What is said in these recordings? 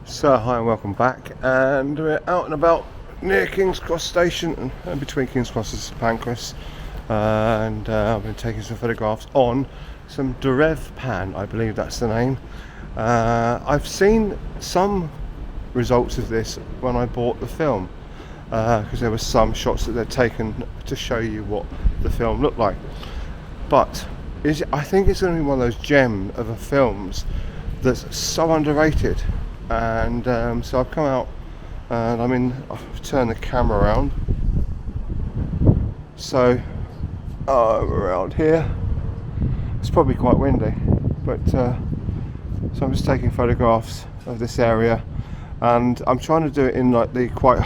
So hi and welcome back, and we're out and about near King's Cross Station and between King's Cross and St Pancras, and I've been taking some photographs on some Derev Pan, I believe that's the name. I've seen some results of this when I bought the film, because there were some shots that they'd taken to show you what the film looked like, but I think it's going to be one of those gem of a films that's so underrated. And so I've come out and I've turned the camera around, so I'm around here. It's probably quite windy, but so I'm just taking photographs of this area, and I'm trying to do it in like the quite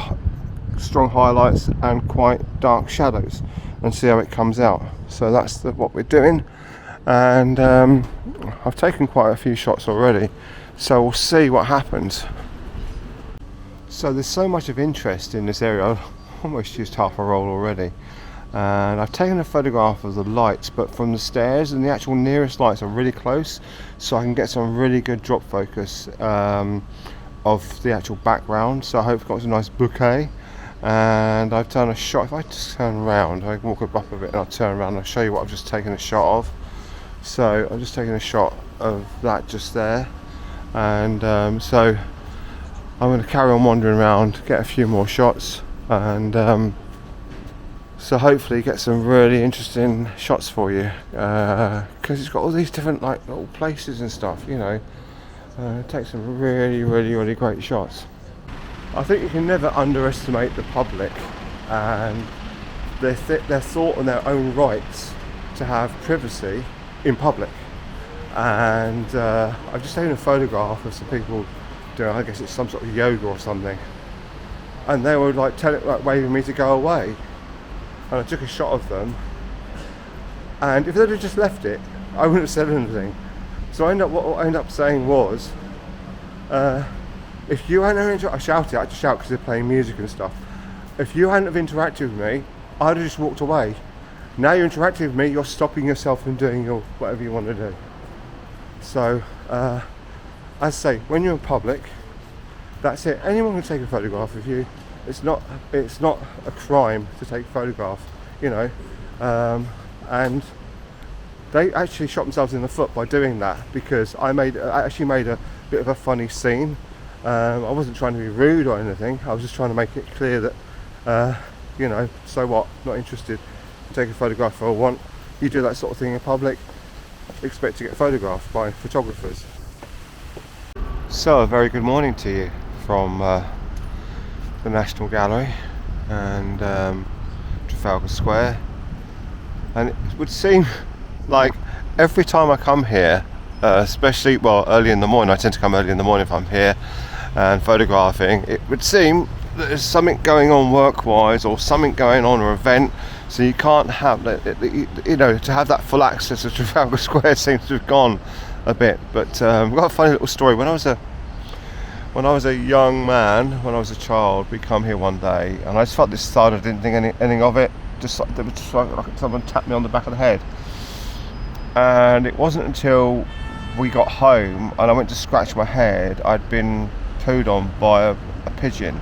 strong highlights and quite dark shadows and see how it comes out. So that's what we're doing, and I've taken quite a few shots already, so we'll see what happens. So there's so much of interest in this area. I've almost used half a roll already, and I've taken a photograph of the lights, but from the stairs, and the actual nearest lights are really close, so I can get some really good drop focus of the actual background. So I hope I've got a nice bouquet, and I've done a shot. If I just turn around, I can walk up a bit and I'll turn around and I'll show you what I've just taken a shot of. So I've just taken a shot of that just there, and so I'm going to carry on wandering around, get a few more shots, and so hopefully get some really interesting shots for you, because it's got all these different like little places and stuff, you know. Take some really great shots. I think you can never underestimate the public and their thought on their own rights to have privacy in public. And I've just taken a photograph of some people doing, I guess it's some sort of yoga or something, and they were like waving me to go away, and I took a shot of them, and if they'd have just left it, I wouldn't have said anything. So what I ended up saying was, if you hadn't I shouted, I had to shout because they're playing music and stuff, if you hadn't have interacted with me, I'd have just walked away. Now you're interacting with me, you're stopping yourself from doing your whatever you want to do. So as I say, when you're in public, that's it. Anyone can take a photograph of you. It's not a crime to take a photograph, you know. And they actually shot themselves in the foot by doing that, because I actually made a bit of a funny scene. I wasn't trying to be rude or anything. I was just trying to make it clear that you know, so what? Not interested in taking a photograph if I want. You do that sort of thing in public, expect to get photographed by photographers. So a very good morning to you from the National Gallery and Trafalgar Square, and it would seem like every time I come here, especially early in the morning, I tend to come early in the morning if I'm here and photographing, it would seem that there's something going on work-wise, or something going on, or event, so you can't have you know, to have that full access to Trafalgar Square seems to have gone a bit. But we've got a funny little story. When I was a young man, when I was a child, we come here one day, and I just felt this thud. I didn't think anything of it. Just like someone tapped me on the back of the head. And it wasn't until we got home and I went to scratch my head, I'd been pooed on by a pigeon.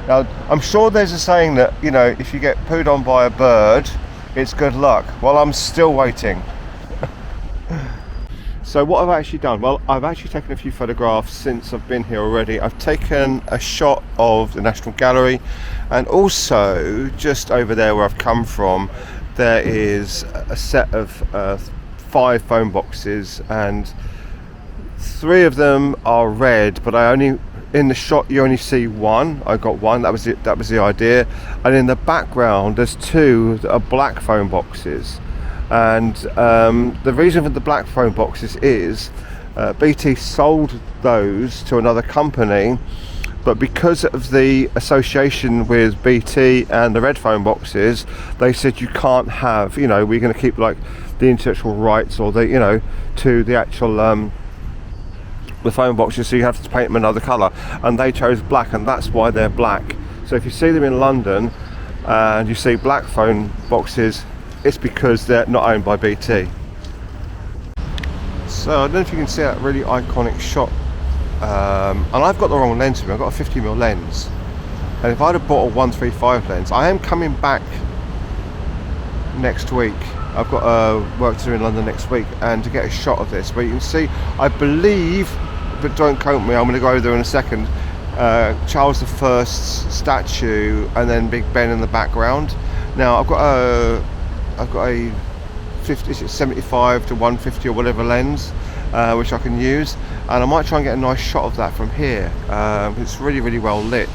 Now, I'm sure there's a saying that, you know, if you get pooed on by a bird, it's good luck. Well, I'm still waiting. So what I've actually done, I've actually taken a few photographs since I've been here already. I've taken a shot of the National Gallery, and also just over there where I've come from, there is a set of 5 phone boxes, and 3 of them are red, but in the shot you only see one. I got one, that was it, that was the idea. And in the background there's 2 that are black phone boxes. And the reason for the black phone boxes is BT sold those to another company, but because of the association with BT and the red phone boxes, they said you can't have, you know, we're going to keep like the intellectual rights, or the, you know, to the actual the phone boxes, so you have to paint them another colour, and they chose black, and that's why they're black. So if you see them in London and you see black phone boxes, it's because they're not owned by BT. So I don't know if you can see that really iconic shot and I've got the wrong lens with me. I've got a 50mm lens, and if I'd have bought a 135 lens, I am coming back next week. I've got work to do in London next week, and to get a shot of this, but you can see, I believe, but don't quote me, I'm going to go over there in a second, Charles I's statue, and then Big Ben in the background. Now I've got a 75 to 150 or whatever lens, which I can use, and I might try and get a nice shot of that from here. It's really, really well lit,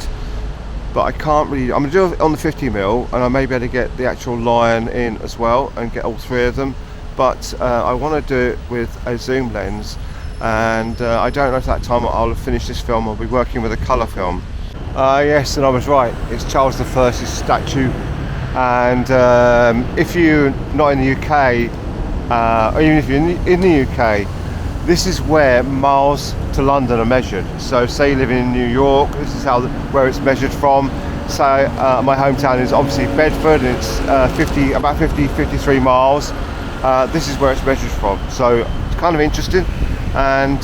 but I can't really. I'm going to do it on the 50mm, and I may be able to get the actual lion in as well and get all three of them, but I want to do it with a zoom lens, and I don't know if that time I'll have finished this film. I'll be working with a colour film. Yes, and I was right, it's Charles I's statue, and if you're not in the UK, or even if you're in the UK, this is where miles to London are measured. So say you live in New York, this is where it's measured from. So my hometown is obviously Bedford, and it's about 53 miles. This is where it's measured from. So it's kind of interesting, and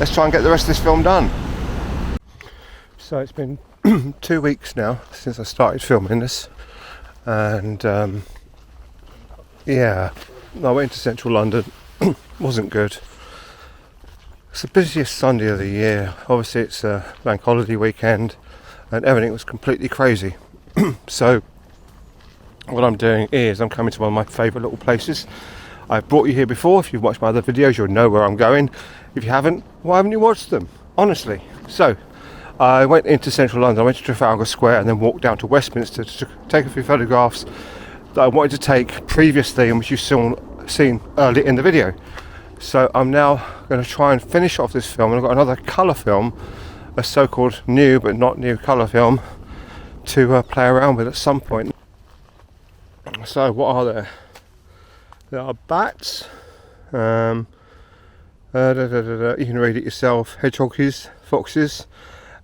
let's try and get the rest of this film done. So it's been 2 weeks now since I started filming this, and yeah, I went to central London. Wasn't good. It's the busiest Sunday of the year. Obviously it's a bank holiday weekend, and everything was completely crazy. So what I'm doing is I'm coming to one of my favourite little places. I've brought you here before. If you've watched my other videos, you'll know where I'm going. If you haven't, why haven't you watched them? Honestly. So I went into central London. I went to Trafalgar Square and then walked down to Westminster to take a few photographs that I wanted to take previously, and which you've seen early in the video. So I'm now going to try and finish off this film, and I've got another colour film, a so-called new but not new colour film, to play around with at some point. So what are there? There are bats, you can read it yourself, hedgehogs, foxes.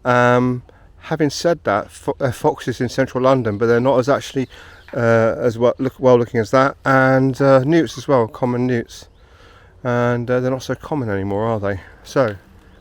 Having said that, foxes in central London, but they're not as actually as well looking as that, and newts as well, common newts, and they're not so common anymore, are they? So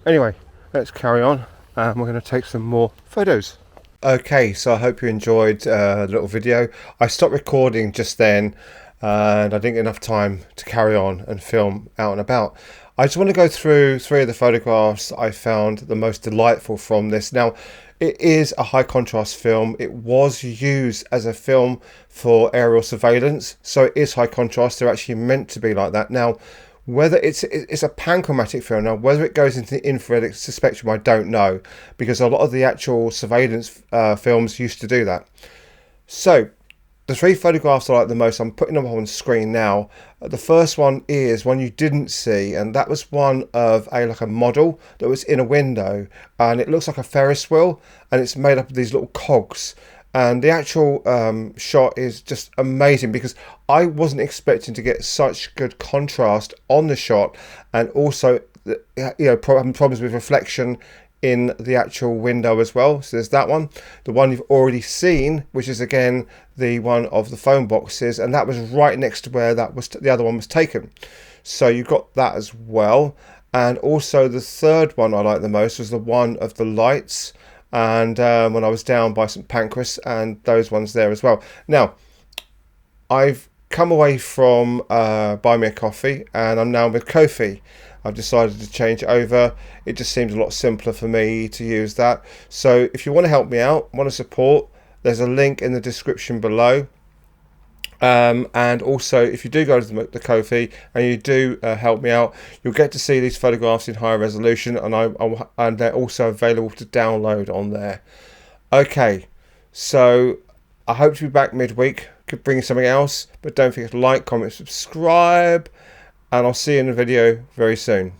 anyway, let's carry on, and we're going to take some more photos. Okay, so I hope you enjoyed the little video. I stopped recording just then, and I didn't get enough time to carry on and film out and about. I just want to go through 3 of the photographs I found the most delightful from this. Now, it is a high contrast film. It was used as a film for aerial surveillance, so it is high contrast. They're actually meant to be like that. Now, whether it's a panchromatic film, now whether it goes into the infrared spectrum, I don't know, because a lot of the actual surveillance films used to do that. So the 3 photographs I like the most, I'm putting them on screen now. The first one is one you didn't see, and that was one of like a model that was in a window, and it looks like a Ferris wheel, and it's made up of these little cogs. And the actual shot is just amazing, because I wasn't expecting to get such good contrast on the shot, and also having problems with reflection in the actual window as well. So there's that one. The one you've already seen, which is again the one of the phone boxes, and that was right next to where that was the other one was taken. So you've got that as well. And also the third one I like the most was the one of the lights, and when I was down by St Pancras, and those ones there as well. Now I've come away from Buy Me a Coffee, and I'm now with Ko-fi. I've decided to change it over. It just seems a lot simpler for me to use that. So if you want to help me out, want to support, there's a link in the description below. And also, if you do go to the Ko-fi and you do help me out, you'll get to see these photographs in higher resolution, and they're also available to download on there. Okay, so I hope to be back midweek, could bring you something else, but don't forget to like, comment, subscribe, and I'll see you in the video very soon.